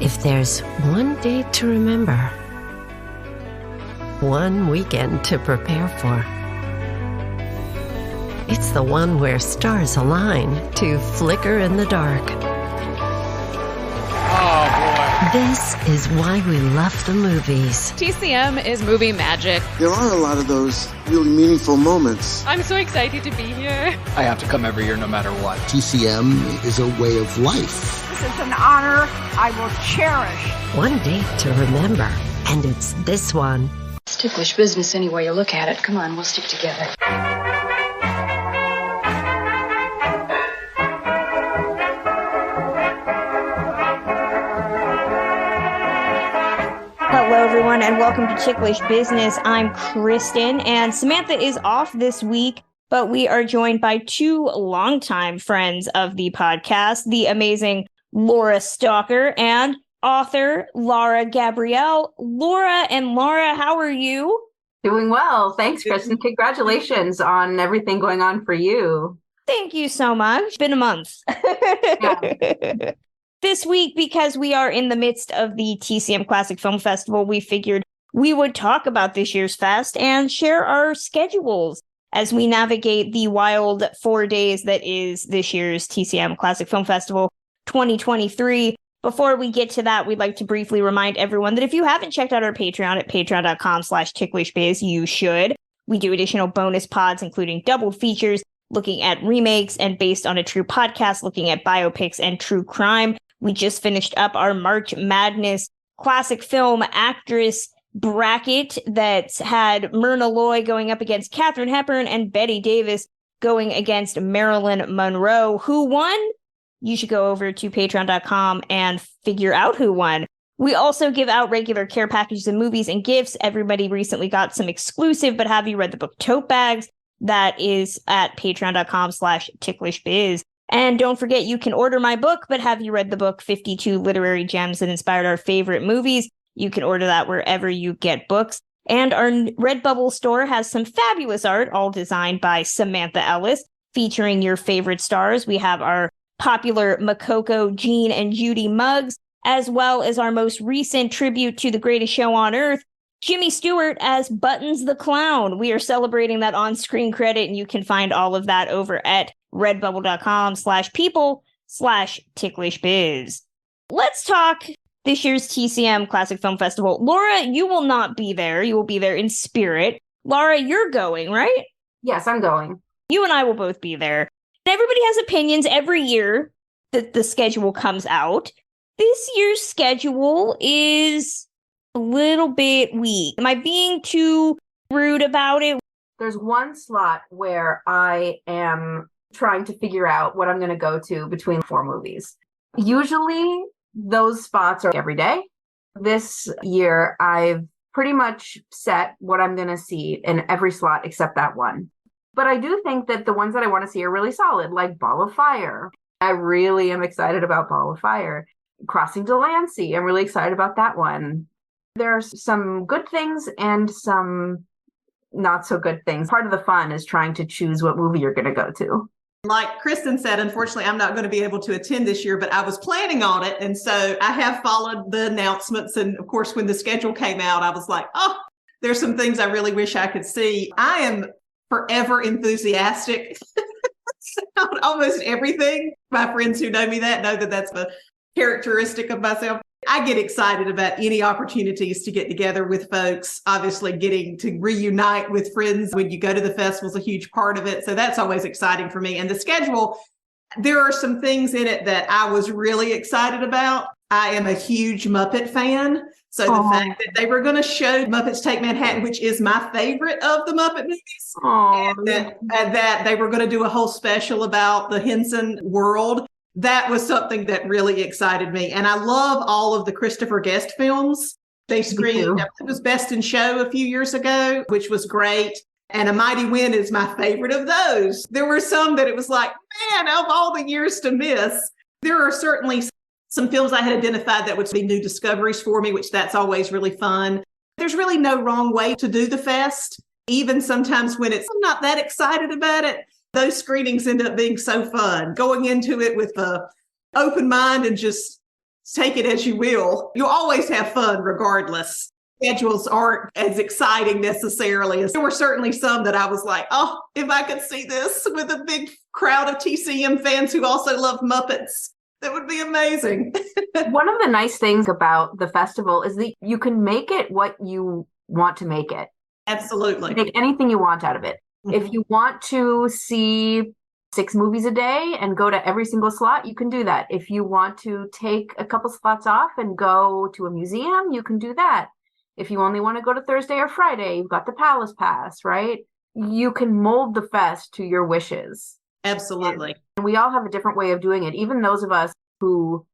If there's one day to remember, one weekend to prepare for, it's the one where stars align to flicker in the dark. Oh, boy. This is why we love the movies. TCM is movie magic. There are a lot of those really meaningful moments. I'm so excited to be here. I have to come every year no matter what. TCM is a way of life. This is an honor I will cherish. One day to remember, and it's this one. It's ticklish business any way you look at it. Come on, we'll stick together. Hello, everyone, and welcome to Ticklish Business. I'm Kristen, and Samantha is off this week, but we are joined by two longtime friends of the podcast, the amazing Lora Stocker and author Lara Gabrielle. Lora and Lara, how are you? Doing well. Thanks, Kristen. Congratulations on everything going on for you. Thank you so much. It's been a month. Yeah. This week, because we are in the midst of the TCM Classic Film Festival, we figured we would talk about this year's fest and share our schedules as we navigate the wild 4 days that is this year's TCM Classic Film Festival 2023. Before we get to that, we'd like to briefly remind everyone that if you haven't checked out our Patreon at patreon.com/ticklishbiz, you should. We do additional bonus pods, including doubled features, looking at remakes, and based on a true podcast, looking at biopics and true crime. We just finished up our March Madness classic film actress bracket that had Myrna Loy going up against Katharine Hepburn and Bette Davis going against Marilyn Monroe. Who won? You should go over to patreon.com and figure out who won. We also give out regular care packages and movies and gifts. Everybody recently got some exclusive But Have You Read the Book tote bags. That is at patreon.com/ticklishbiz. And don't forget, you can order my book, But Have You Read the Book? 52 Literary Gems That Inspired Our Favorite Movies. You can order that wherever you get books. And our Redbubble store has some fabulous art, all designed by Samantha Ellis, featuring your favorite stars. We have our popular Makoko, Jean, and Judy mugs, as well as our most recent tribute to the greatest show on earth, Jimmy Stewart as Buttons the Clown. We are celebrating that on-screen credit, and you can find all of that over at redbubble.com/people/ticklishbiz. Let's talk this year's TCM Classic Film Festival. Laura, you will not be there. You will be there in spirit. Lara, you're going, right? Yes, I'm going. You and I will both be there. Everybody has opinions every year that the schedule comes out. This year's schedule is a little bit weak. Am I being too rude about it? There's one slot where I am trying to figure out what I'm going to go to between 4 movies. Usually those spots are every day. This year, I've pretty much set what I'm going to see in every slot except that one. But I do think that the ones that I want to see are really solid, like Ball of Fire. I really am excited about Ball of Fire. Crossing Delancey, I'm really excited about that one. There's some good things and some not so good things. Part of the fun is trying to choose what movie you're going to go to. Like Kristen said, unfortunately, I'm not going to be able to attend this year, but I was planning on it. And so I have followed the announcements. And of course, when the schedule came out, I was like, oh, there's some things I really wish I could see. I am forever enthusiastic on almost everything. My friends who know me know that that's a characteristic of myself. I get excited about any opportunities to get together with folks. Obviously, getting to reunite with friends when you go to the festival is a huge part of it. So that's always exciting for me. And the schedule, there are some things in it that I was really excited about. I am a huge Muppet fan. So the fact that they were going to show Muppets Take Manhattan, which is my favorite of the Muppet movies, and that they were going to do a whole special about the Henson world, that was something that really excited me. And I love all of the Christopher Guest films. They screened, it was Best in Show a few years ago, which was great. And A Mighty Wind is my favorite of those. There were some that it was like, man, of all the years to miss, there are certainly some films I had identified that would be new discoveries for me, which that's always really fun. There's really no wrong way to do the fest. Even sometimes when I'm not that excited about it, those screenings end up being so fun. Going into it with an open mind and just take it as you will. You'll always have fun regardless. Schedules aren't as exciting necessarily. There were certainly some that I was like, oh, if I could see this with a big crowd of TCM fans who also love Muppets, that would be amazing. One of the nice things about the festival is that you can make it what you want to make it. Absolutely. Make anything you want out of it. If you want to see 6 movies a day and go to every single slot, you can do that. If you want to take a couple slots off and go to a museum, you can do that. If you only want to go to Thursday or Friday, you've got the Palace Pass, right? You can mold the fest to your wishes. Absolutely. And we all have a different way of doing it. Even those of us who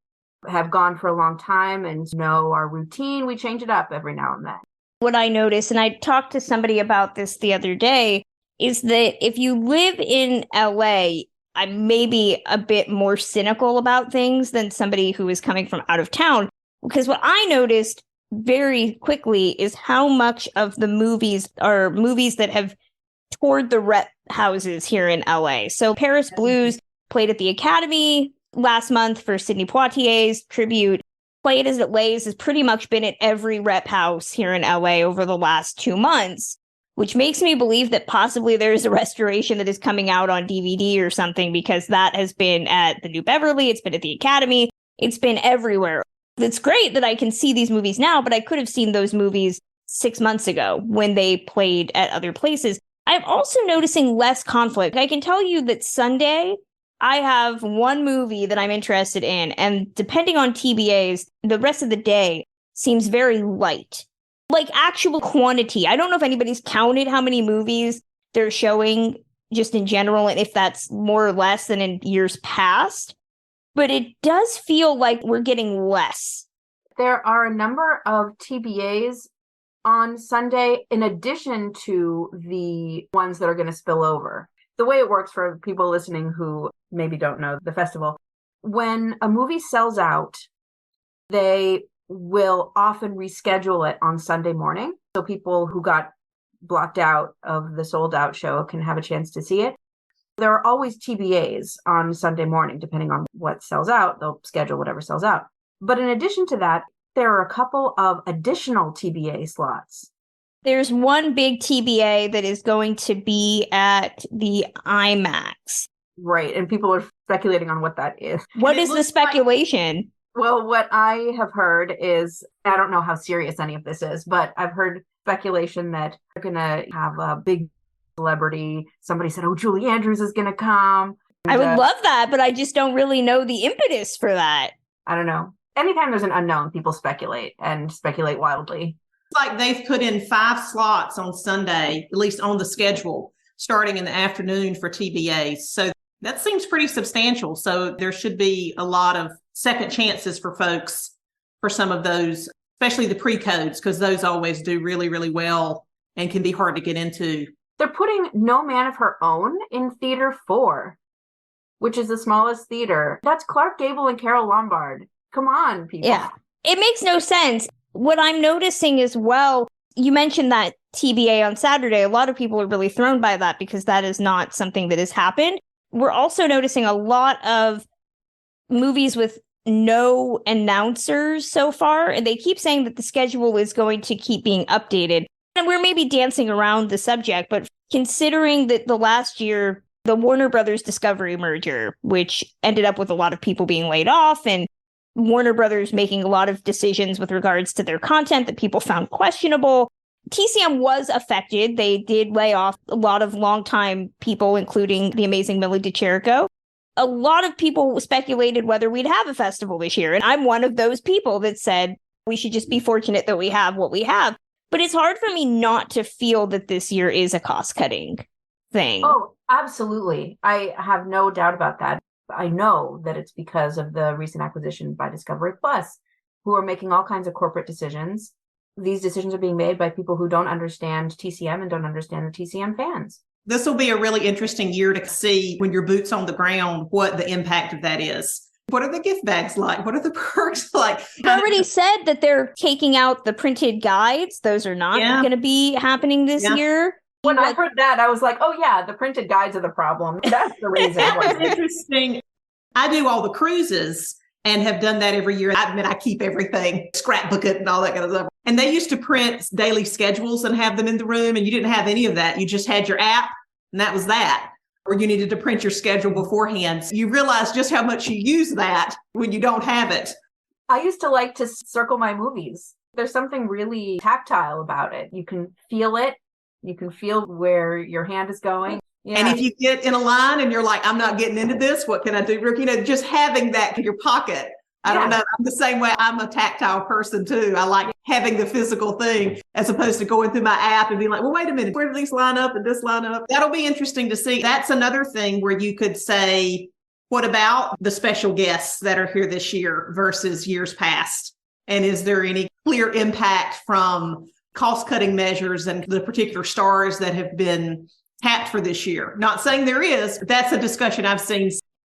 have gone for a long time and know our routine, we change it up every now and then. What I noticed, and I talked to somebody about this the other day, is that if you live in LA, I'm maybe a bit more cynical about things than somebody who is coming from out of town. Because what I noticed very quickly is how much of the movies are movies that have toured the rep houses here in LA. So Paris Blues played at the Academy last month for Sidney Poitier's tribute. Play It As It Lays has pretty much been at every rep house here in LA over the last 2 months, which makes me believe that possibly there's a restoration that is coming out on DVD or something, because that has been at the New Beverly, it's been at the Academy, it's been everywhere. It's great that I can see these movies now, but I could have seen those movies 6 months ago when they played at other places. I'm also noticing less conflict. I can tell you that Sunday, I have one movie that I'm interested in, and depending on TBAs, the rest of the day seems very light. Like actual quantity. I don't know if anybody's counted how many movies they're showing just in general, and if that's more or less than in years past. But it does feel like we're getting less. There are a number of TBAs on Sunday, in addition to the ones that are going to spill over. The way it works for people listening who maybe don't know the festival, when a movie sells out, they will often reschedule it on Sunday morning. So people who got blocked out of the sold out show can have a chance to see it. There are always TBAs on Sunday morning, depending on what sells out, they'll schedule whatever sells out. But in addition to that, there are a couple of additional TBA slots. There's one big TBA that is going to be at the IMAX. Right. And people are speculating on what that is. What is the speculation? Well, what I have heard is, I don't know how serious any of this is, but I've heard speculation that they're going to have a big celebrity. Somebody said, oh, Julie Andrews is going to come. I would love that, but I just don't really know the impetus for that. I don't know. Anytime there's an unknown, people speculate and speculate wildly. It's like they've put in 5 slots on Sunday, at least on the schedule, starting in the afternoon for TBAs. So that seems pretty substantial. So there should be a lot of second chances for folks for some of those, especially the pre-codes, because those always do really, really well and can be hard to get into. They're putting No Man of Her Own in Theater 4, which is the smallest theater. That's Clark Gable and Carol Lombard. Come on, people. Yeah, it makes no sense. What I'm noticing as well, you mentioned that TBA on Saturday. A lot of people are really thrown by that because that is not something that has happened. We're also noticing a lot of movies with no announcers so far, and they keep saying that the schedule is going to keep being updated. And we're maybe dancing around the subject, but considering that the last year, the Warner Brothers Discovery merger, which ended up with a lot of people being laid off and Warner Brothers making a lot of decisions with regards to their content that people found questionable, TCM was affected. They did lay off a lot of longtime people, including the amazing Millie DeCherico. A lot of people speculated whether we'd have a festival this year. And I'm one of those people that said we should just be fortunate that we have what we have. But it's hard for me not to feel that this year is a cost-cutting thing. Oh, absolutely. I have no doubt about that. I know that it's because of the recent acquisition by Discovery Plus, who are making all kinds of corporate decisions. These decisions are being made by people who don't understand TCM and don't understand the TCM fans. This will be a really interesting year to see when your boots on the ground, what the impact of that is. What are the gift bags like? What are the perks like? I already said that they're taking out the printed guides. Those are not going to be happening this year. When I heard that, I was like, oh, yeah, the printed guides are the problem. That's the reason. That was interesting. I do all the cruises. and have done that every year. I admit I keep everything, scrapbook it and all that kind of stuff. And they used to print daily schedules and have them in the room, and you didn't have any of that. You just had your app, and that was that. Or you needed to print your schedule beforehand. So you realize just how much you use that when you don't have it. I used to like to circle my movies. There's something really tactile about it. You can feel it. You can feel where your hand is going. Yeah. And if you get in a line and you're like, I'm not getting into this, what can I do? You know, just having that in your pocket. I don't know. I'm the same way. I'm a tactile person too. I like having the physical thing as opposed to going through my app and being like, well, wait a minute, where do these line up and this line up? That'll be interesting to see. That's another thing where you could say, what about the special guests that are here this year versus years past? And is there any clear impact from cost-cutting measures and the particular stars that have been tapped for this year? Not saying there is, but that's a discussion I've seen.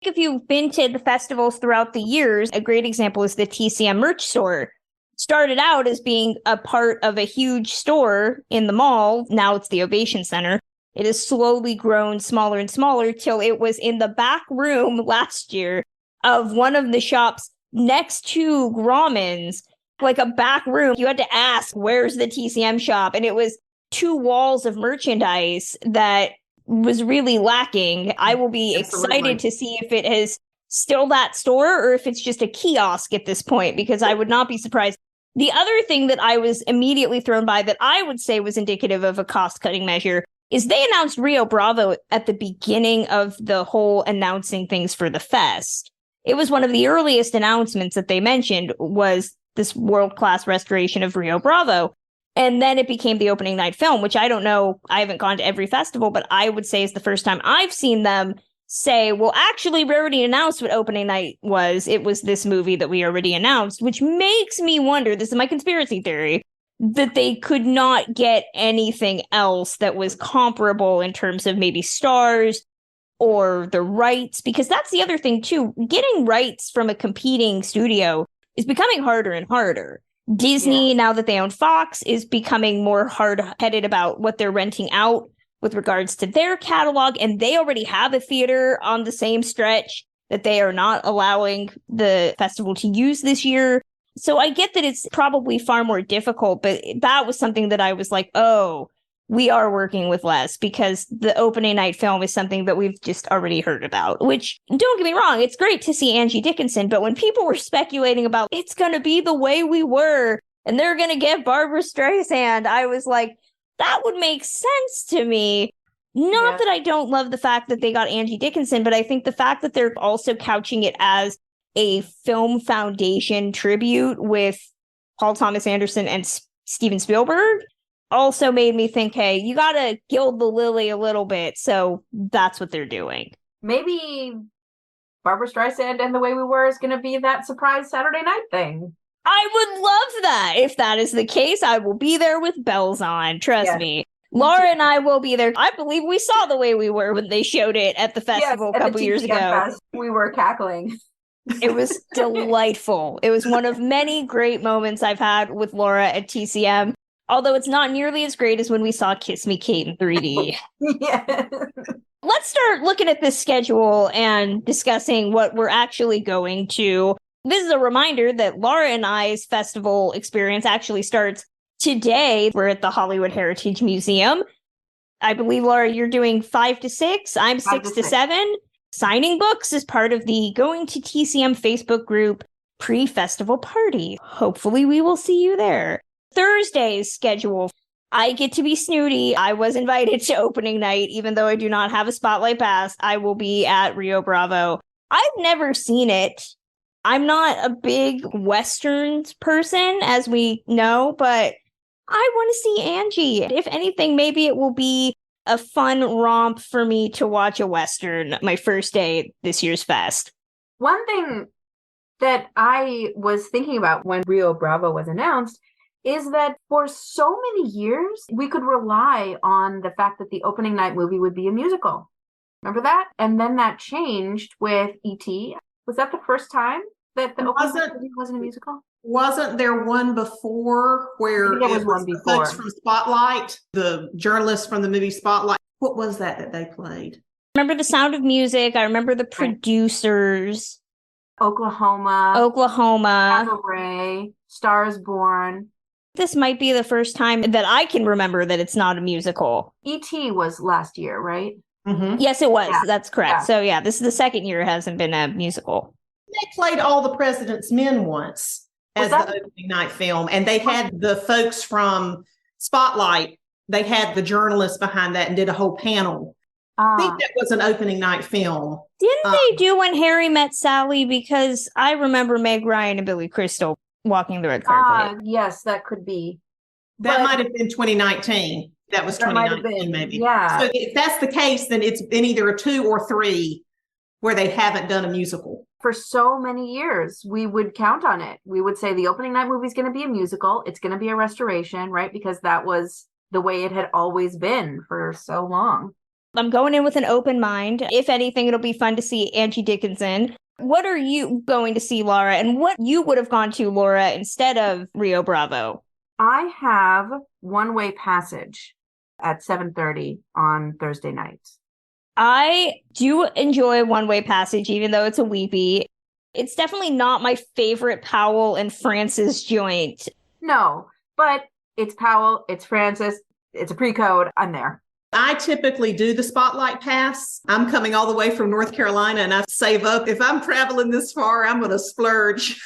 If you've been to the festivals throughout the years, a great example is the TCM merch store. Started out as being a part of a huge store in the mall. Now it's the Ovation Center. It has slowly grown smaller and smaller till it was in the back room last year of one of the shops next to Grauman's, like a back room. You had to ask, where's the TCM shop? And it was 2 walls of merchandise that was really lacking. I will be excited to see if it is still that store or if it's just a kiosk at this point, because I would not be surprised. The other thing that I was immediately thrown by that I would say was indicative of a cost-cutting measure is they announced Rio Bravo at the beginning of the whole announcing things for the fest. It was one of the earliest announcements that they mentioned was this world-class restoration of Rio Bravo. And then it became the opening night film, which I don't know. I haven't gone to every festival, but I would say is the first time I've seen them say, well, actually, we already announced what opening night was. It was this movie that we already announced, which makes me wonder, this is my conspiracy theory, that they could not get anything else that was comparable in terms of maybe stars or the rights, because that's the other thing, too. Getting rights from a competing studio is becoming harder and harder. Disney, now that they own Fox, is becoming more hard-headed about what they're renting out with regards to their catalog, and they already have a theater on the same stretch that they are not allowing the festival to use this year. So I get that it's probably far more difficult, but that was something that I was like, oh, we are working with less, because the opening night film is something that we've just already heard about, which, don't get me wrong, it's great to see Angie Dickinson, but when people were speculating about it's going to be the way we were and they're going to get Barbara Streisand, I was like, that would make sense to me. Not that I don't love the fact that they got Angie Dickinson, but I think the fact that they're also couching it as a Film Foundation tribute with Paul Thomas Anderson and Steven Spielberg also made me think, hey, you got to gild the lily a little bit. So that's what they're doing. Maybe Barbara Streisand and The Way We Were is going to be that surprise Saturday night thing. I would love that. If that is the case, I will be there with bells on. Trust me. Laura and I will be there. I believe we saw The Way We Were when they showed it at the festival a couple years ago. Fest, we were cackling. It was delightful. It was one of many great moments I've had with Laura at TCM. Although it's not nearly as great as when we saw Kiss Me Kate in 3D. Let's start looking at this schedule and discussing what we're actually going to. This is a reminder that Laura and I's festival experience actually starts today. We're at the Hollywood Heritage Museum. I believe, Laura, you're doing 5 to 6. I'm 6 to 7. Signing books is part of the Going to TCM Facebook group pre-festival party. Hopefully we will see you there. Thursday's schedule. I get to be snooty. I was invited to opening night, even though I do not have a spotlight pass. I will be at Rio Bravo. I've never seen it. I'm not a big Westerns person, as we know, but I want to see Angie. If anything, maybe it will be a fun romp for me to watch a Western my first day at this year's fest. One thing that I was thinking about when Rio Bravo was announced is that for so many years, we could rely on the fact that the opening night movie would be a musical. Remember that? And then that changed with E.T. Was that the first time that the opening night movie wasn't a musical? Wasn't there one before where it was one before. Folks from Spotlight, the journalists from the movie Spotlight? What was that they played? I remember The Sound of Music. I remember the producers. Oklahoma, Oklahoma, Cabaret, Stars Born. This might be the first time that I can remember that it's not a musical. E.T. was last year, right? Mm-hmm. Yes, it was. Yeah. That's correct. Yeah. So yeah, this is the second year it hasn't been a musical. They played All the President's Men once as the opening night film, and they had the folks from Spotlight. They had the journalists behind that and did a whole panel. I think that was an opening night film. Didn't they do When Harry Met Sally? Because I remember Meg Ryan and Billy Crystal walking the red carpet. Yes, that could be. That might have been 2019. That was 2019, maybe. Yeah. So if that's the case, then it's been either a 2 or 3 where they haven't done a musical. For so many years, we would count on it. We would say the opening night movie is going to be a musical. It's going to be a restoration, right? Because that was the way it had always been for so long. I'm going in with an open mind. If anything, it'll be fun to see Angie Dickinson. What are you going to see, Lara? And what you would have gone to, Laura, instead of Rio Bravo? I have One Way Passage at 7:30 on Thursday night. I do enjoy One Way Passage, even though it's a weepy. It's definitely not my favorite Powell and Francis joint. No, but it's Powell, it's Francis, it's a pre-code. I'm there. I typically do the Spotlight Pass. I'm coming all the way from North Carolina and I save up. If I'm traveling this far, I'm going to splurge.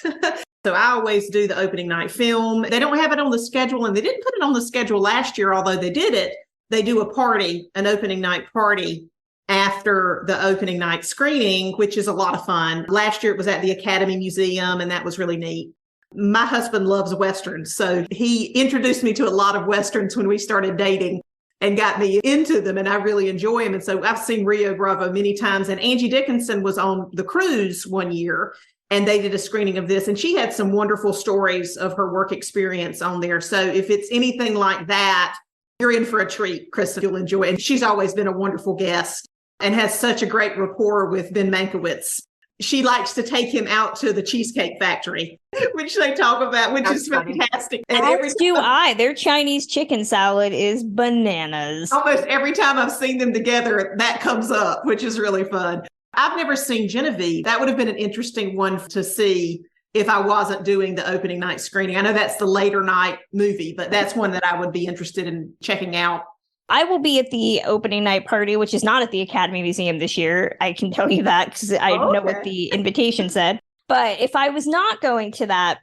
So I always do the opening night film. They don't have it on the schedule, and they didn't put it on the schedule last year, although they did it. They do a party, an opening night party after the opening night screening, which is a lot of fun. Last year it was at the Academy Museum, and that was really neat. My husband loves Westerns, so he introduced me to a lot of Westerns when we started dating and got me into them, and I really enjoy them. And so I've seen Rio Bravo many times, and Angie Dickinson was on the cruise one year, and they did a screening of this, and she had some wonderful stories of her work experience on there. So if it's anything like that, you're in for a treat, Kristen. You'll enjoy it. And she's always been a wonderful guest and has such a great rapport with Ben Mankiewicz. She likes to take him out to the Cheesecake Factory, which they talk about, which is fantastic. And As do I. Their Chinese chicken salad is bananas. Almost every time I've seen them together, that comes up, which is really fun. I've never seen Genevieve. That would have been an interesting one to see if I wasn't doing the opening night screening. I know that's the later night movie, but that's one that I would be interested in checking out. I will be at the opening night party, which is not at the Academy Museum this year. I can tell you that because I know what the invitation said. But if I was not going to that,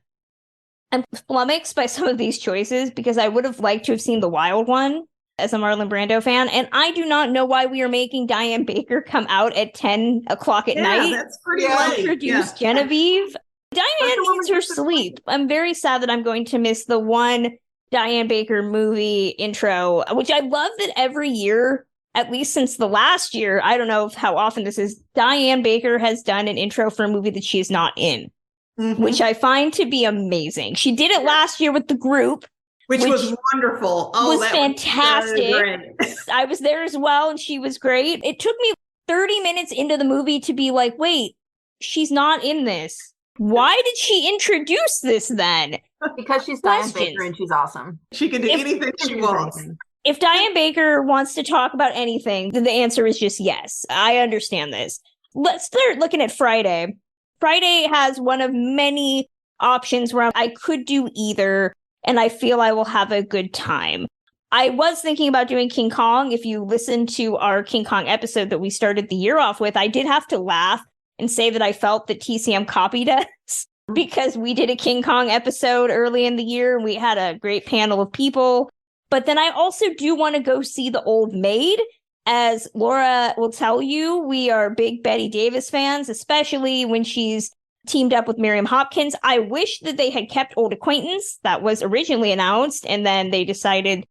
I'm flummoxed by some of these choices because I would have liked to have seen The Wild One as a Marlon Brando fan. And I do not know why we are making Diane Baker come out at 10 o'clock at night. That's pretty late. Introduce Genevieve. Diane needs her sleep. I'm very sad that I'm going to miss the one Diane Baker movie intro, which I love that every year, at least since the last year, I don't know how often this is, Diane Baker has done an intro for a movie that she is not in, which I find to be amazing. She did it last year with The Group, which was wonderful. Oh, was fantastic. I was there as well, and she was great. It took me 30 minutes into the movie to be like, wait, she's not in this. Why did she introduce this then? Because she's Diane Baker and she's awesome. She can do anything she wants. If Diane Baker wants to talk about anything, then the answer is just yes. I understand this. Let's start looking at Friday. Friday has one of many options where I could do either, and I feel I will have a good time. I was thinking about doing King Kong. If you listen to our King Kong episode that we started the year off with, I did have to laugh and say that I felt that TCM copied us because we did a King Kong episode early in the year and we had a great panel of people. But then I also do want to go see The Old Maid. As Laura will tell you, we are big Bette Davis fans, especially when she's teamed up with Miriam Hopkins. I wish that they had kept Old Acquaintance. That was originally announced, and then they decided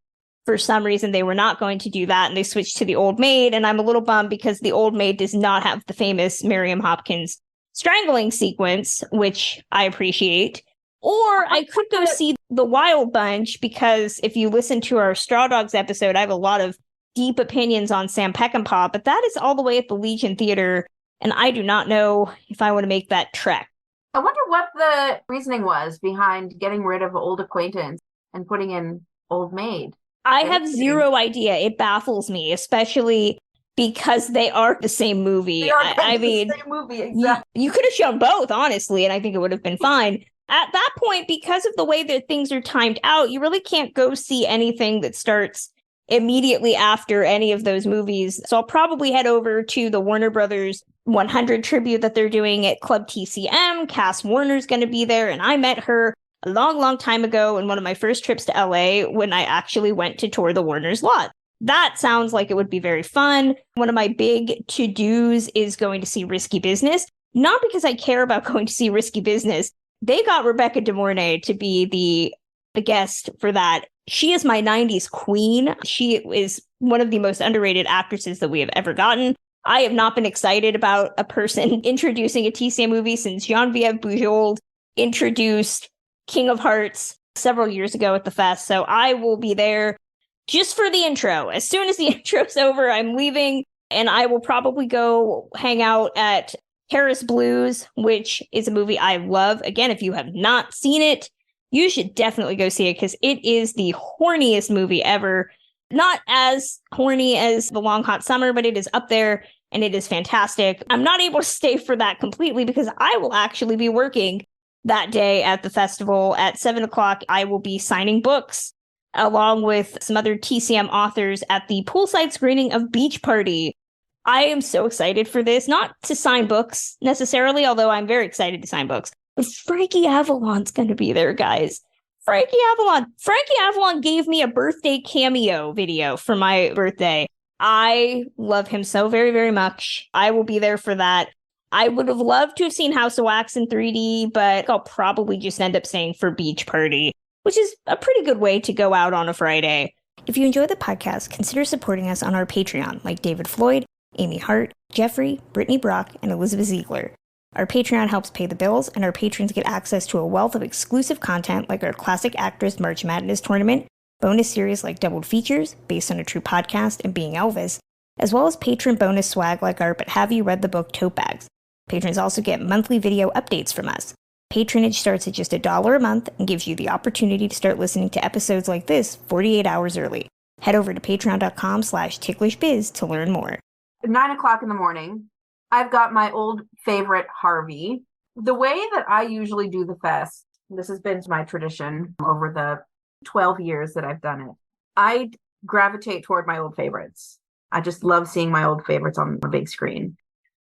for some reason they were not going to do that, and they switched to The Old Maid, and I'm a little bummed because The Old Maid does not have the famous Miriam Hopkins strangling sequence, which I appreciate. Or I could go see The Wild Bunch, because if you listen to our Straw Dogs episode, I have a lot of deep opinions on Sam Peckinpah, but that is all the way at the Legion Theater, and I do not know if I want to make that trek. I wonder what the reasoning was behind getting rid of Old Acquaintance and putting in Old Maid. I have zero idea. It baffles me, especially because they are the same movie. I mean, the same movie, exactly. You could have shown both, honestly, and I think it would have been fine. At that point, because of the way that things are timed out, you really can't go see anything that starts immediately after any of those movies. So I'll probably head over to the Warner Brothers 100 tribute that they're doing at Club TCM. Cass Warner's going to be there, and I met her a long, long time ago in one of my first trips to LA when I actually went to tour the Warner's lot. That sounds like it would be very fun. One of my big to-dos is going to see Risky Business, not because I care about going to see Risky Business. They got Rebecca De Mornay to be the guest for that. She is my 90s queen. She is one of the most underrated actresses that we have ever gotten. I have not been excited about a person introducing a TCM movie since Geneviève Bujold introduced King of Hearts several years ago at the fest. So I will be there just for the intro. As soon as the intro's over, I'm leaving, and I will probably go hang out at Paris Blues, which is a movie I love. Again, if you have not seen it, you should definitely go see it because it is the horniest movie ever. Not as horny as The Long Hot Summer, but it is up there and it is fantastic. I'm not able to stay for that completely because I will actually be working that day at the festival at 7:00. I will be signing books along with some other TCM authors at the poolside screening of Beach Party. I am so excited for this, not to sign books necessarily, although I'm very excited to sign books. But Frankie Avalon's going to be there, guys. Frankie Avalon gave me a birthday cameo video for my birthday. I love him so very, very much. I will be there for that. I would have loved to have seen House of Wax in 3D, but I'll probably just end up staying for Beach Party, which is a pretty good way to go out on a Friday. If you enjoy the podcast, consider supporting us on our Patreon, like David Floyd, Amy Hart, Jeffrey, Brittany Brock, and Elizabeth Ziegler. Our Patreon helps pay the bills, and our patrons get access to a wealth of exclusive content like our Classic Actress March Madness tournament, bonus series like Doubled Features, based on a true podcast, and Being Elvis, as well as patron bonus swag like our But Have You Read the Book tote bags. Patrons also get monthly video updates from us. Patronage starts at just $1 a month and gives you the opportunity to start listening to episodes like this 48 hours early. Head over to patreon.com/ticklishbiz to learn more. 9:00 in the morning, I've got my old favorite Harvey. The way that I usually do the fest, this has been my tradition over the 12 years that I've done it, I gravitate toward my old favorites. I just love seeing my old favorites on the big screen.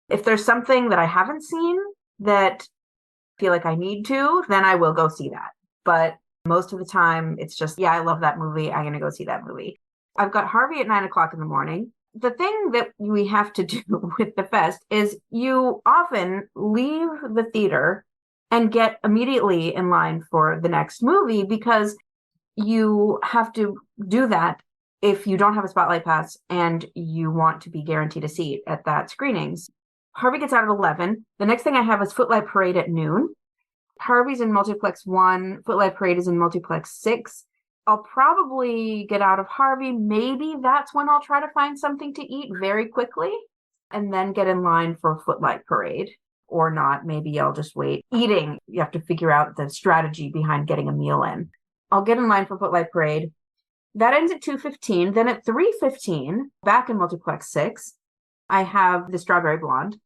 If there's something that I haven't seen that I feel like I need to, then I will go see that. But most of the time, it's just, yeah, I love that movie. I'm going to go see that movie. I've got Harvey at 9:00 in the morning. The thing that we have to do with the fest is you often leave the theater and get immediately in line for the next movie because you have to do that if you don't have a spotlight pass and you want to be guaranteed a seat at that screenings. Harvey gets out at 11. The next thing I have is Footlight Parade at noon. Harvey's in Multiplex 1. Footlight Parade is in Multiplex 6. I'll probably get out of Harvey. Maybe that's when I'll try to find something to eat very quickly and then get in line for Footlight Parade. Or not. Maybe I'll just wait. Eating, you have to figure out the strategy behind getting a meal in. I'll get in line for Footlight Parade. That ends at 2:15. Then at 3:15, back in Multiplex 6, I have the Strawberry Blonde.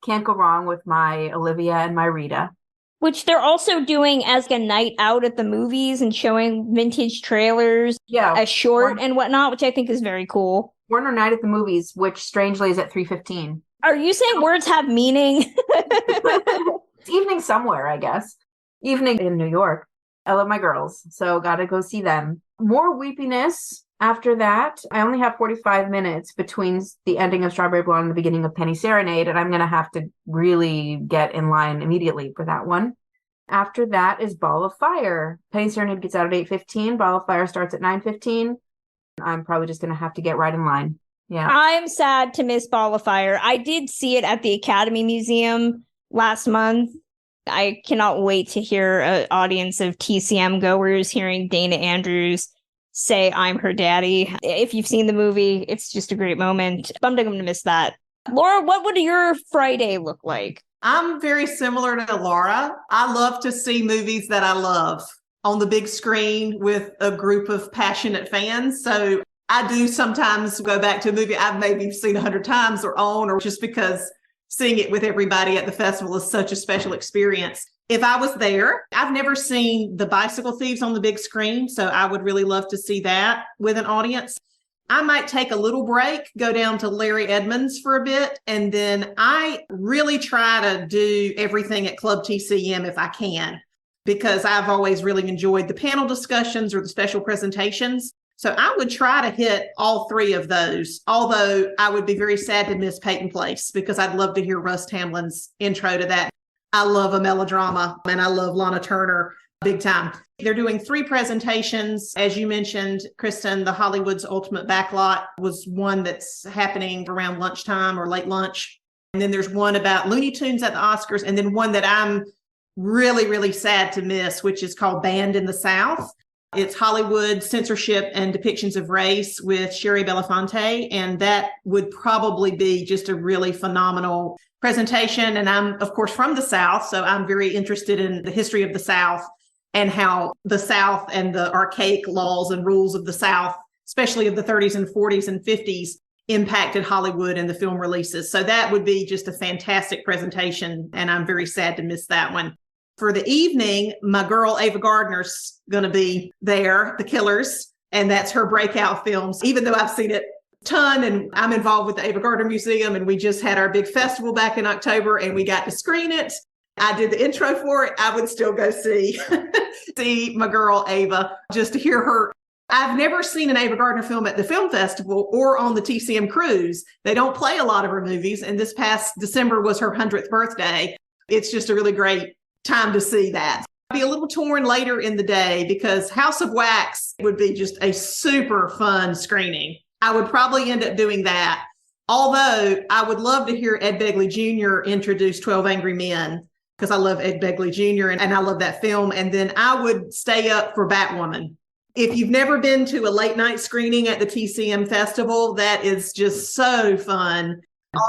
Can't go wrong with my Olivia and my Rita. Which they're also doing as a night out at the movies and showing vintage trailers, a short and whatnot, which I think is very cool. Warner Night at the Movies, which strangely is at 3:15. Are you saying words have meaning? It's evening somewhere, I guess. Evening in New York. I love my girls, so gotta go see them. More weepiness after that. I only have 45 minutes between the ending of Strawberry Blonde and the beginning of Penny Serenade, and I'm going to have to really get in line immediately for that one. After that is Ball of Fire. Penny Serenade gets out at 8:15. Ball of Fire starts at 9:15. I'm probably just going to have to get right in line. Yeah. I'm sad to miss Ball of Fire. I did see it at the Academy Museum last month. I cannot wait to hear an audience of TCM goers hearing Dana Andrews say I'm her daddy. If you've seen the movie, it's just a great moment. I'm going to miss that. Laura, what would your Friday look like? I'm very similar to Laura. I love to see movies that I love on the big screen with a group of passionate fans. So I do sometimes go back to a movie I've maybe seen 100 times or just because seeing it with everybody at the festival is such a special experience. If I was there, I've never seen The Bicycle Thieves on the big screen, so I would really love to see that with an audience. I might take a little break, go down to Larry Edmunds for a bit, and then I really try to do everything at Club TCM if I can, because I've always really enjoyed the panel discussions or the special presentations. So I would try to hit all three of those, although I would be very sad to miss Peyton Place because I'd love to hear Russ Tamlin's intro to that. I love a melodrama and I love Lana Turner big time. They're doing 3 presentations. As you mentioned, Kristen, the Hollywood's Ultimate Backlot was one that's happening around lunchtime or late lunch. And then there's one about Looney Tunes at the Oscars, and then one that I'm really, really sad to miss, which is called Banned in the South. It's Hollywood censorship and depictions of race with Sherry Belafonte. And that would probably be just a really phenomenal presentation. And I'm, of course, from the South, so I'm very interested in the history of the South and how the South and the archaic laws and rules of the South, especially of the 30s and 40s and 50s, impacted Hollywood and the film releases. So that would be just a fantastic presentation. And I'm very sad to miss that one. For the evening, my girl Ava Gardner's going to be there, The Killers, and that's her breakout films, even though I've seen it a ton, and I'm involved with the Ava Gardner Museum, and we just had our big festival back in October, and we got to screen it. I did the intro for it. I would still go see my girl Ava, just to hear her. I've never seen an Ava Gardner film at the film festival or on the TCM cruise. They don't play a lot of her movies, and this past December was her 100th birthday. It's just a really great time to see that. I'll be a little torn later in the day because House of Wax would be just a super fun screening. I would probably end up doing that. Although I would love to hear Ed Begley Jr. introduce 12 Angry Men because I love Ed Begley Jr. and I love that film. And then I would stay up for Batwoman. If you've never been to a late night screening at the TCM Festival, that is just so fun.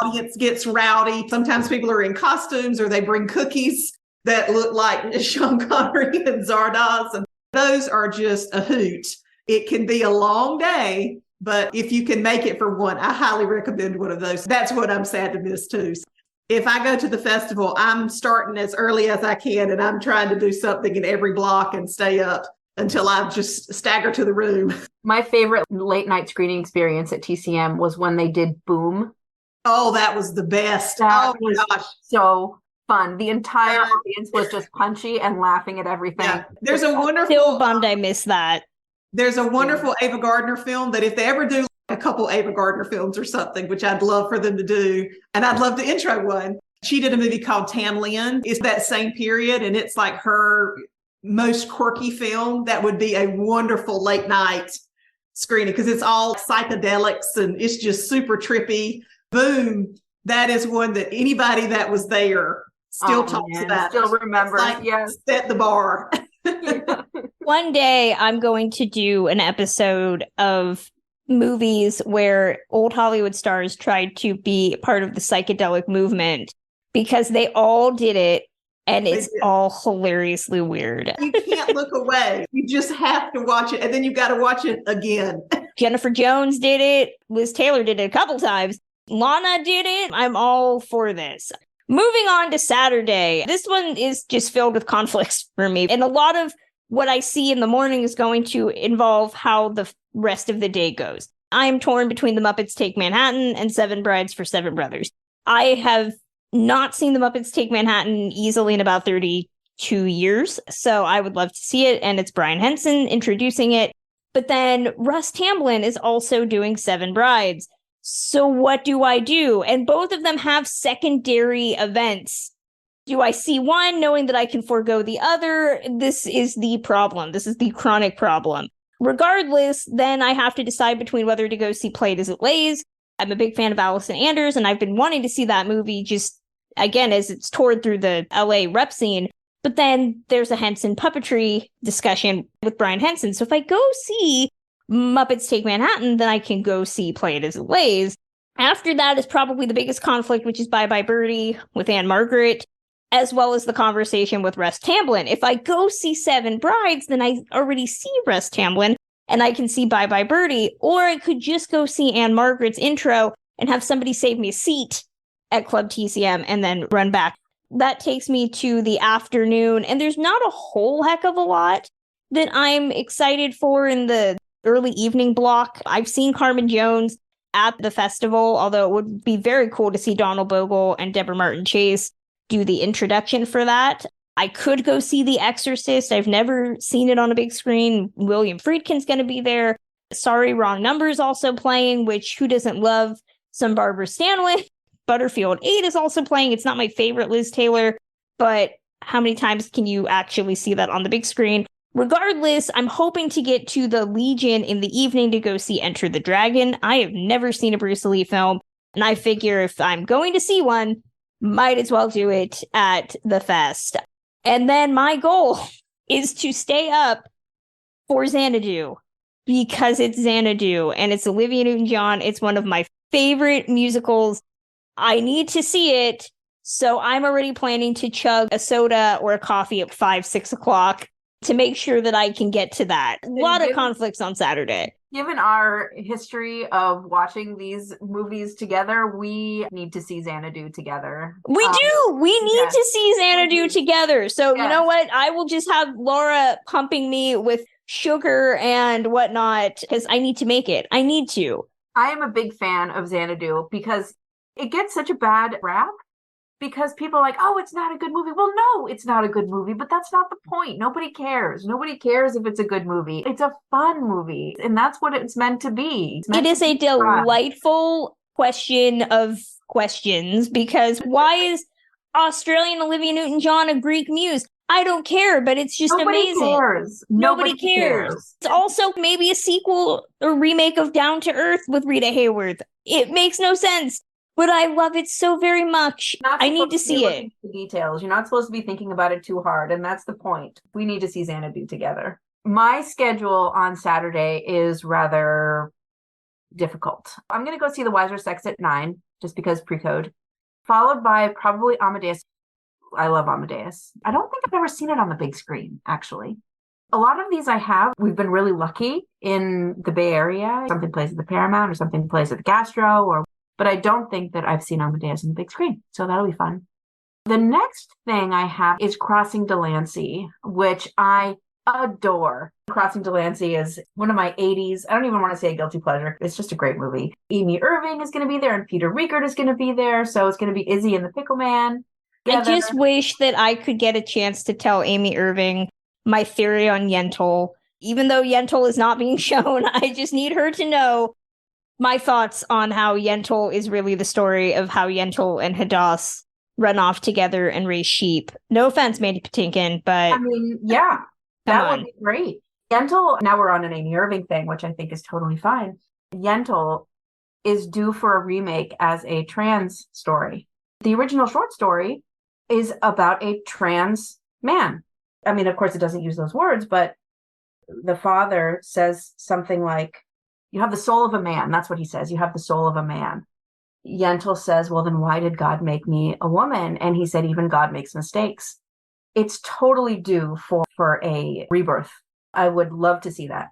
Audience gets rowdy. Sometimes people are in costumes or they bring cookies that look like Sean Connery and Zardoz. And those are just a hoot. It can be a long day, but if you can make it for one, I highly recommend one of those. That's what I'm sad to miss too. If I go to the festival, I'm starting as early as I can, and I'm trying to do something in every block and stay up until I just stagger to the room. My favorite late night screening experience at TCM was when they did Boom. Oh, that was the best. That was so fun. The entire audience was just punchy and laughing at everything. Yeah. There's a wonderful... Still bummed I missed that. There's a wonderful Ava Gardner film that if they ever do a couple Ava Gardner films or something, which I'd love for them to do, and I'd love to intro one. She did a movie called Tam Lynn. It's that same period, and it's like her most quirky film. That would be a wonderful late night screening because it's all psychedelics and it's just super trippy. Boom. That is one that anybody that was there still talks about. Still remember. Like, yes. Set the bar. One day I'm going to do an episode of movies where old Hollywood stars tried to be part of the psychedelic movement because they all did it and it's all hilariously weird. You can't look away. You just have to watch it, and then you've got to watch it again. Jennifer Jones did it. Liz Taylor did it a couple times. Lana did it. I'm all for this. Moving on to Saturday. This one is just filled with conflicts for me. And a lot of what I see in the morning is going to involve how the rest of the day goes. I am torn between The Muppets Take Manhattan and Seven Brides for Seven Brothers. I have not seen The Muppets Take Manhattan easily in about 32 years. So I would love to see it. And it's Brian Henson introducing it. But then Russ Tamblyn is also doing Seven Brides. So what do I do? And both of them have secondary events. Do I see one knowing that I can forego the other? This is the problem. This is the chronic problem. Regardless, then I have to decide between whether to go see Play It As It Lays. I'm a big fan of Allison Anders, and I've been wanting to see that movie just, again, as it's toured through the LA rep scene. But then there's a Henson puppetry discussion with Brian Henson. So if I go see Muppets Take Manhattan, then I can go see Play It As It Lays. After that is probably the biggest conflict, which is Bye Bye Birdie with Anne Margaret, as well as the conversation with Russ Tamblyn. If I go see Seven Brides, then I already see Russ Tamblyn. and I can see Bye Bye Birdie, or I could just go see Anne Margaret's intro and have somebody save me a seat at Club TCM and then run back. That takes me to the afternoon, and there's not a whole heck of a lot that I'm excited for in the early evening block. I've seen Carmen Jones at the festival, although it would be very cool to see Donald Bogle and Deborah Martin Chase do the introduction for that. I could go see The Exorcist. I've never seen it on a big screen. William Friedkin's going to be there. Sorry, Wrong Number is also playing, which who doesn't love some Barbara Stanwyck? Butterfield 8 is also playing. It's not my favorite Liz Taylor, but how many times can you actually see that on the big screen? Regardless, I'm hoping to get to the Legion in the evening to go see Enter the Dragon. I have never seen a Bruce Lee film, and I figure if I'm going to see one, might as well do it at the fest. And then my goal is to stay up for Xanadu, because it's Xanadu, and it's Olivia Newton-John. It's one of my favorite musicals. I need to see it, so I'm already planning to chug a soda or a coffee at 5, 6 o'clock to make sure that I can get to that. A lot of conflicts on Saturday. Given our history of watching these movies together, we need to see Xanadu together. We do! We need to see Xanadu together. So you know what? I will just have Laura pumping me with sugar and whatnot, because I need to make it. I need to. I am a big fan of Xanadu because it gets such a bad rap. Because people are like, oh, it's not a good movie. Well, no, it's not a good movie, but that's not the point. Nobody cares. Nobody cares if it's a good movie. It's a fun movie, and that's what it's meant to be. It is a delightful question of questions, because why is Australian Olivia Newton-John a Greek muse? I don't care, but it's just amazing. Nobody cares. It's also maybe a sequel or remake of Down to Earth with Rita Hayworth. It makes no sense. But I love it so very much. I need to see it. The details. You're not supposed to be thinking about it too hard, and that's the point. We need to see Xanadu together. My schedule on Saturday is rather difficult. I'm going to go see The Wiser Sex at 9, just because pre-code, followed by probably Amadeus. I love Amadeus. I don't think I've ever seen it on the big screen, actually. A lot of these I have. We've been really lucky in the Bay Area. Something plays at the Paramount or something plays at the Gastro, but I don't think that I've seen Amadeus on the big screen. So that'll be fun. The next thing I have is Crossing Delancey, which I adore. Crossing Delancey is one of my 80s. I don't even want to say a guilty pleasure. It's just a great movie. Amy Irving is going to be there, and Peter Riegert is going to be there. So it's going to be Izzy and the Pickle Man. I just wish that I could get a chance to tell Amy Irving my theory on Yentl. Even though Yentl is not being shown, I just need her to know my thoughts on how Yentl is really the story of how Yentl and Hadass run off together and raise sheep. No offense, Mandy Patinkin, but... I mean, yeah, that would be great. Yentl, now we're on an Amy Irving thing, which I think is totally fine. Yentl is due for a remake as a trans story. The original short story is about a trans man. I mean, of course, it doesn't use those words, but the father says something like, you have the soul of a man. That's what he says. You have the soul of a man. Yentl says, well, then why did God make me a woman? And he said, even God makes mistakes. It's totally due for a rebirth. I would love to see that.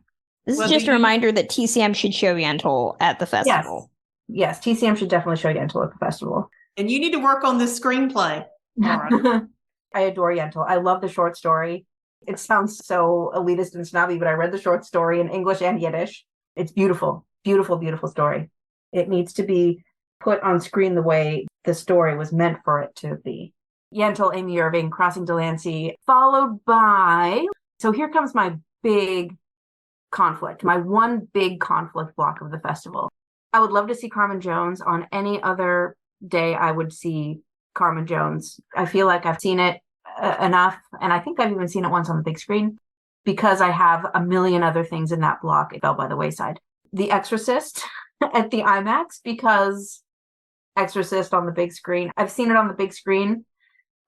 This is just a reminder that TCM should show Yentl at the festival. Yes, TCM should definitely show Yentl at the festival. And you need to work on this screenplay, Laura. I adore Yentl. I love the short story. It sounds so elitist and snobby, but I read the short story in English and Yiddish. It's beautiful, beautiful, beautiful story. It needs to be put on screen the way the story was meant for it to be. Yentl, Amy Irving, Crossing Delancey, followed by... So here comes my big conflict, my one big conflict block of the festival. I would love to see Carmen Jones. On any other day, I would see Carmen Jones. I feel like I've seen it enough, and I think I've even seen it once on the big screen. Because I have a million other things in that block, it fell by the wayside. The Exorcist at the IMAX, because Exorcist on the big screen. I've seen it on the big screen.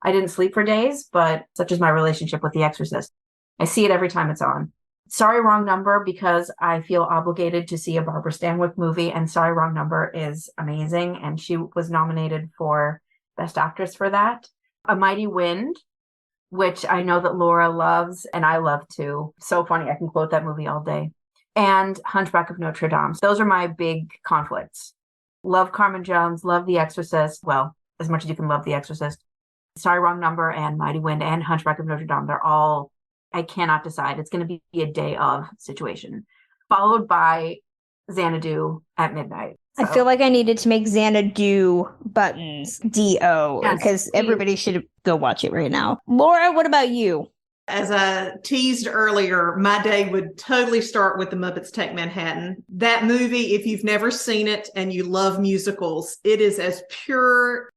I didn't sleep for days, but such is my relationship with The Exorcist. I see it every time it's on. Sorry, Wrong Number, because I feel obligated to see a Barbara Stanwyck movie, and Sorry, Wrong Number is amazing, and she was nominated for Best Actress for that. A Mighty Wind, which I know that Laura loves and I love too. So funny. I can quote that movie all day. and Hunchback of Notre Dame. Those are my big conflicts. Love Carmen Jones, love The Exorcist. Well, as much as you can love The Exorcist. Sorry, Wrong Number and Mighty Wind and Hunchback of Notre Dame. They're all, I cannot decide. It's going to be a day of situation. Followed by Xanadu at midnight. So. I feel like I needed to make Xanadu buttons D-O because everybody should go watch it right now. Laura, what about you? As I teased earlier, my day would totally start with The Muppets Take Manhattan. That movie, if you've never seen it and you love musicals, it is as pure,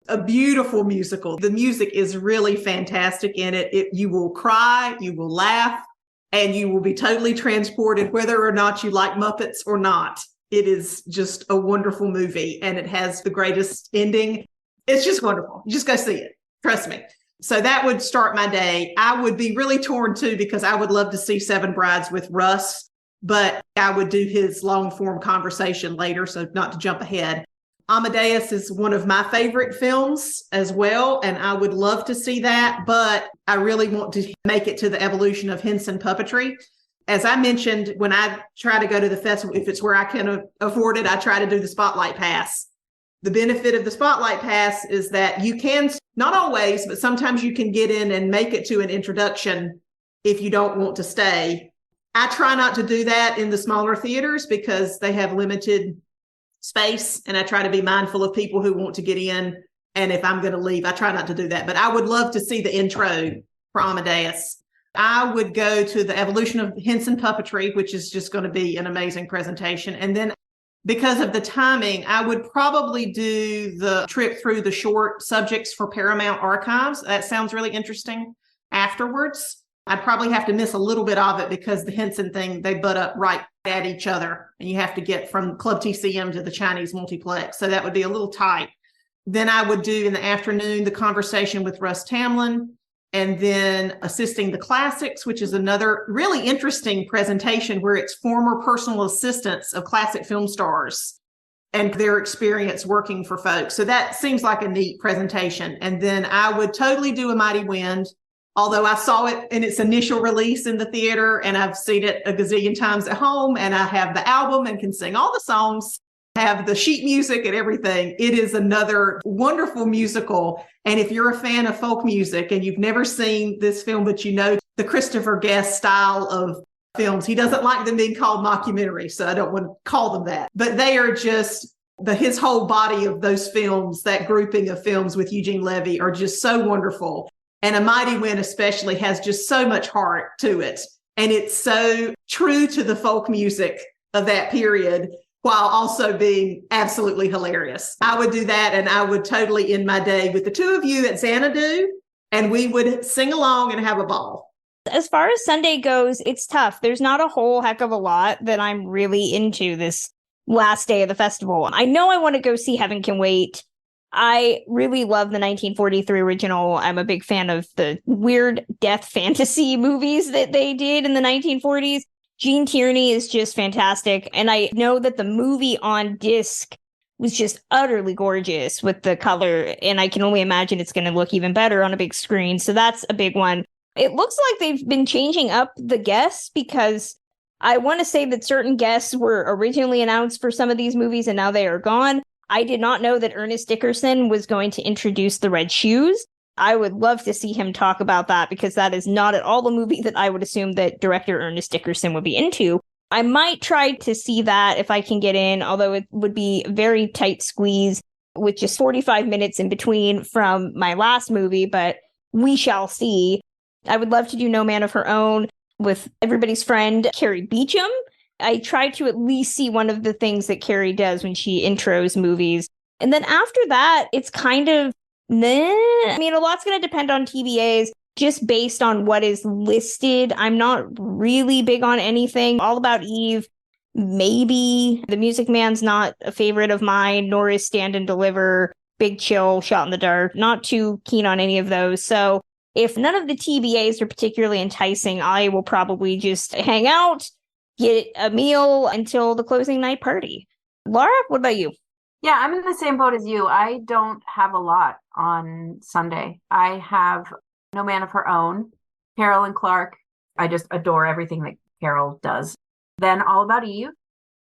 a beautiful musical. The music is really fantastic in it. You will cry, you will laugh, and you will be totally transported, whether or not you like Muppets or not. It is just a wonderful movie, and it has the greatest ending. It's just wonderful. You just go see it. Trust me. So that would start my day. I would be really torn too, because I would love to see Seven Brides with Russ, but I would do his long form conversation later. So not to jump ahead. Amadeus is one of my favorite films as well, and I would love to see that, but I really want to make it to the evolution of Henson puppetry. As I mentioned, when I try to go to the festival, if it's where I can afford it, I try to do the Spotlight Pass. The benefit of the Spotlight Pass is that you can, not always, but sometimes you can get in and make it to an introduction if you don't want to stay. I try not to do that in the smaller theaters because they have limited space, and I try to be mindful of people who want to get in. And if I'm going to leave, I try not to do that. But I would love to see the intro for Amadeus. I would go to the evolution of Henson puppetry, which is just going to be an amazing presentation. And then because of the timing, I would probably do the trip through the short subjects for Paramount Archives. That sounds really interesting afterwards. I'd probably have to miss a little bit of it because the Henson thing, they butt up right at each other, and you have to get from Club TCM to the Chinese multiplex. So that would be a little tight. Then I would do in the afternoon the conversation with Russ Tamlin, and then Assisting the Classics, which is another really interesting presentation where it's former personal assistants of classic film stars and their experience working for folks. So that seems like a neat presentation. And then I would totally do A Mighty Wind, although I saw it in its initial release in the theater, and I've seen it a gazillion times at home, and I have the album and can sing all the songs, have the sheet music and everything. It is another wonderful musical. And if you're a fan of folk music and you've never seen this film, but you know the Christopher Guest style of films, he doesn't like them being called mockumentaries, so I don't want to call them that. But they are just, his whole body of those films, that grouping of films with Eugene Levy, are just so wonderful. And A Mighty Wind especially has just so much heart to it. And it's so true to the folk music of that period, while also being absolutely hilarious. I would do that, and I would totally end my day with the two of you at Xanadu, and we would sing along and have a ball. As far as Sunday goes, it's tough. There's not a whole heck of a lot that I'm really into this last day of the festival. I know I want to go see Heaven Can Wait. I really love the 1943 original. I'm a big fan of the weird death fantasy movies that they did in the 1940s. Gene Tierney is just fantastic. And I know that the movie on disc was just utterly gorgeous with the color. And I can only imagine it's going to look even better on a big screen. So that's a big one. It looks like they've been changing up the guests, because I want to say that certain guests were originally announced for some of these movies and now they are gone. I did not know that Ernest Dickerson was going to introduce the Red Shoes. I would love to see him talk about that, because that is not at all the movie that I would assume that director Ernest Dickerson would be into. I might try to see that if I can get in, although it would be a very tight squeeze with just 45 minutes in between from my last movie, but we shall see. I would love to do No Man of Her Own with everybody's friend, Carrie Beecham. I try to at least see one of the things that Carrie does when she intros movies. And then after that, it's kind of meh. I mean, a lot's going to depend on TBAs just based on what is listed. I'm not really big on anything. All About Eve, maybe. The Music Man's not a favorite of mine, nor is Stand and Deliver, Big Chill, Shot in the Dark. Not too keen on any of those. So if none of the TBAs are particularly enticing, I will probably just hang out, get a meal until the closing night party. Laura, what about you? Yeah, I'm in the same boat as you. I don't have a lot on Sunday. I have No Man of Her Own, Carol and Clark. I just adore everything that Carol does. then All About Eve.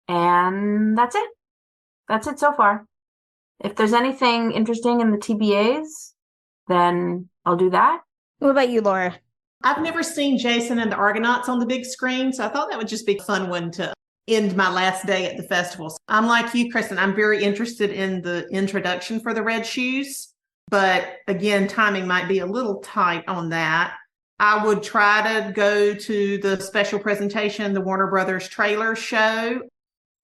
And that's it. That's it so far. If there's anything interesting in the TBAs, then I'll do that. What about you, Laura? I've never seen Jason and the Argonauts on the big screen, so I thought that would just be a fun one to end my last day at the festival. I'm like you, Kristen. I'm very interested in the introduction for the Red Shoes, but again, timing might be a little tight on that. I would try to go to the special presentation, the Warner Brothers trailer show,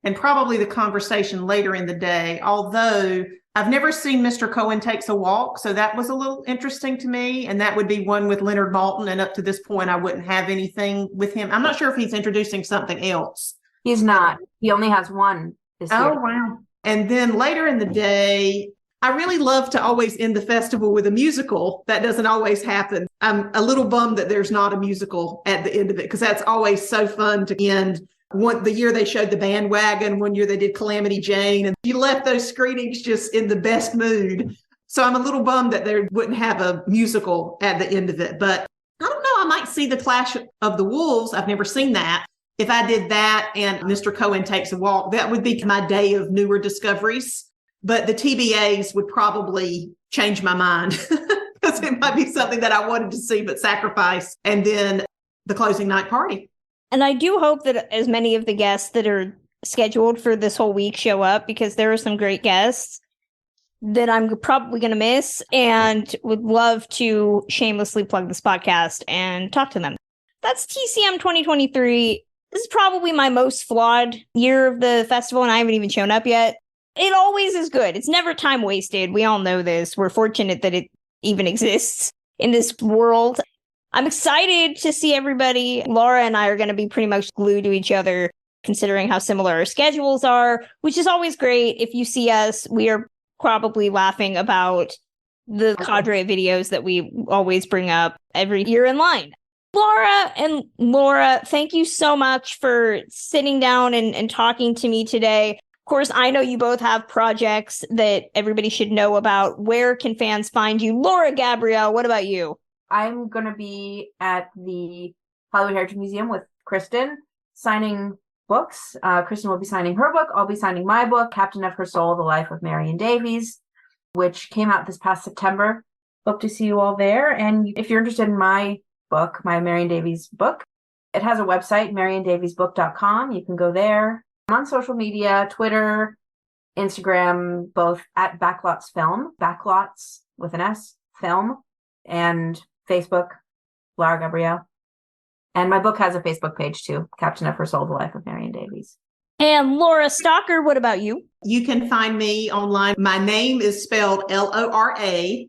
and probably the conversation later in the day, although I've never seen Mr. Cohen Takes a Walk, so that was a little interesting to me, and that would be one with Leonard Maltin, and up to this point, I wouldn't have anything with him. I'm not sure if he's introducing something else. He's not. He only has one this year. Oh, wow. And then later in the day, I really love to always end the festival with a musical. That doesn't always happen. I'm a little bummed that there's not a musical at the end of it, because that's always so fun to end. The year they showed The Bandwagon, one year they did Calamity Jane, and you left those screenings just in the best mood. So I'm a little bummed that they wouldn't have a musical at the end of it. But I don't know, I might see The Clash of the Wolves. I've never seen that. If I did that and Mr. Cohen Takes a Walk, that would be my day of newer discoveries. But the TBAs would probably change my mind, because it might be something that I wanted to see but sacrifice. And then the closing night party. And I do hope that as many of the guests that are scheduled for this whole week show up, because there are some great guests that I'm probably going to miss and would love to shamelessly plug this podcast and talk to them. That's TCM 2023. This is probably my most flawed year of the festival, and I haven't even shown up yet. It always is good. It's never time wasted. We all know this. We're fortunate that it even exists in this world. I'm excited to see everybody. Laura and I are going to be pretty much glued to each other, considering how similar our schedules are, which is always great. If you see us, we are probably laughing about the cadre of videos that we always bring up every year in line. Laura and Laura, thank you so much for sitting down and talking to me today. Of course, I know you both have projects that everybody should know about. Where can fans find you? Lara Gabrielle, what about you? I'm going to be at the Hollywood Heritage Museum with Kristen, signing books. Kristen will be signing her book. I'll be signing my book, Captain of Her Soul, The Life of Marion Davies, which came out this past September. Hope to see you all there. And if you're interested in my book, my Marion Davies book, it has a website, mariondaviesbook.com. You can go there. I'm on social media, Twitter, Instagram, both at Backlots Film, Backlots with an S, Film, and Facebook, Lara Gabrielle. And my book has a Facebook page too, Captain of Her Soul, The Life of Marion Davies. And Lora Stocker, what about you? You can find me online. My name is spelled LoraStocker.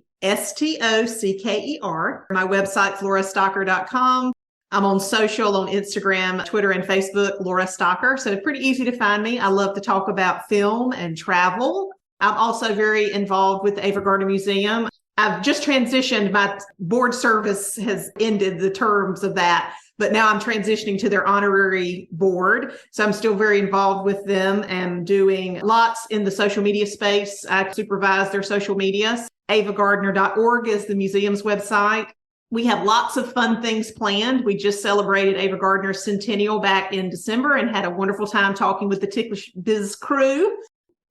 My website's lorastocker.com. I'm on social, on Instagram, Twitter, and Facebook, Lora Stocker. So pretty easy to find me. I love to talk about film and travel. I'm also very involved with the Ava Gardner Museum. I've just transitioned. My board service has ended the terms of that, but now I'm transitioning to their honorary board. So I'm still very involved with them and doing lots in the social media space. I supervise their social media. avagardner.org is the museum's website. We have lots of fun things planned. We just celebrated Ava Gardner's centennial back in December and had a wonderful time talking with the Ticklish Biz crew.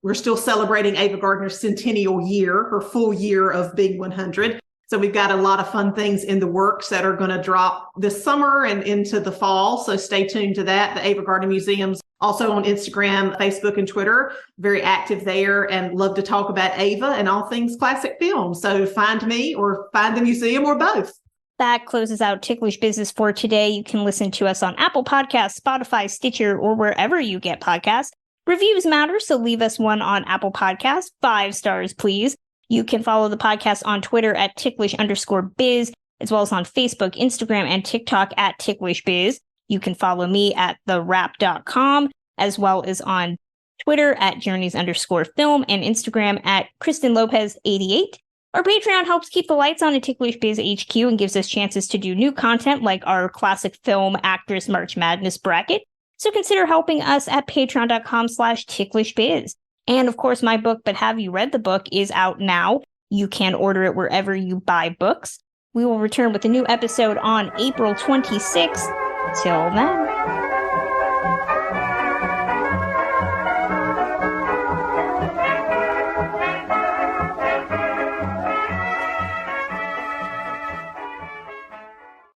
We're still celebrating Ava Gardner's centennial year, her full year of being 100. So we've got a lot of fun things in the works that are going to drop this summer and into the fall. So stay tuned to that. The Ava Gardner Museum's also on Instagram, Facebook, and Twitter. Very active there and love to talk about Ava and all things classic film. So find me or find the museum or both. That closes out Ticklish Business for today. You can listen to us on Apple Podcasts, Spotify, Stitcher, or wherever you get podcasts. Reviews matter, so leave us one on Apple Podcasts. 5 stars, please. You can follow the podcast on Twitter at ticklish_biz, as well as on Facebook, Instagram, and TikTok at ticklishbiz. You can follow me at therap.com, as well as on Twitter at journeys_film and Instagram at Kristen Lopez88. Our Patreon helps keep the lights on at Ticklish Biz HQ and gives us chances to do new content like our classic film actress March Madness bracket. So consider helping us at patreon.com/ticklishbiz. And of course, my book, But Have You Read the Book, is out now. You can order it wherever you buy books. We will return with a new episode on April 26th. Till then.